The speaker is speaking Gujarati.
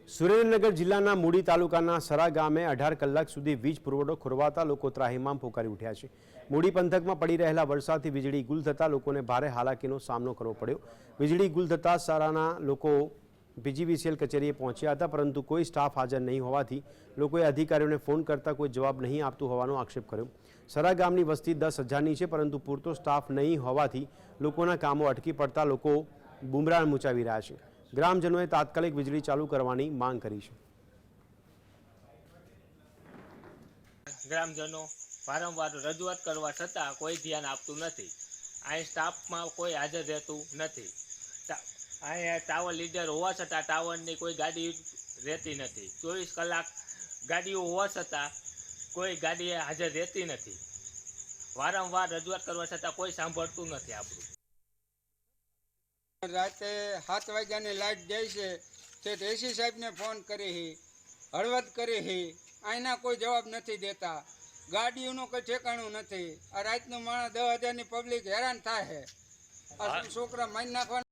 સુરેન્દ્રનગર જિલ્લાના મૂડી તાલુકાના સરા ગામે 18 કલાક સુધી વીજ પુરવઠો ખોરવાતા લોકો ત્રાહિમામ પોકારી ઉઠ્યા છે। મૂડી પંથકમાં પડી રહેલા વરસાદથી વીજળી ગુલ થતા લોકોને ભારે હાલાકીનો સામનો કરવો પડ્યો। વીજળી ગુલ થતા સરાના લોકો પીજીવીસીએલ કચેરીએ પહોંચ્યા હતા, પરંતુ કોઈ સ્ટાફ હાજર નહીં હોવાથી લોકોએ અધિકારીઓને ફોન કરતા કોઈ જવાબ નહીં આપતું હોવાનો આક્ષેપ કર્યો। સરા ગામની વસ્તી 10,000ની છે, પરંતુ પૂરતો સ્ટાફ નહીં હોવાથી લોકોના કામો અટકી પડતા લોકો બુમરાણ મચાવી રહ્યા છે। ગ્રામજનોએ તાત્કાલિક વીજળી ચાલુ કરવાની માંગ કરી છે। ગ્રામજનો વારંવાર રજૂઆત કરવા છતાં કોઈ ધ્યાન આપતું નથી। અહીં સ્ટાફમાં કોઈ હાજર રહેતું નથી। અહીંયા ટાવર લીડર હોવા છતાં ટાવરની કોઈ ગાડી રહેતી નથી। 24 કલાક ગાડીઓ હોવા છતાં કોઈ ગાડી હાજર રહેતી નથી। વારંવાર રજૂઆત કરવા છતાં કોઈ સાંભળતું નથી આપણું। રાતે 7 વાગ્યાની લાઇટ જાય છે તે એસી સાહેબને ફોન કરી હળવદ કરી અહીંના કોઈ જવાબ નથી દેતા। ગાડીઓનું કોઈ ઠેકાણું નથી। આ રાતનું માણસ 10,000ની પબ્લિક હેરાન થાય છે। આ છોકરા મારી નાખવાના।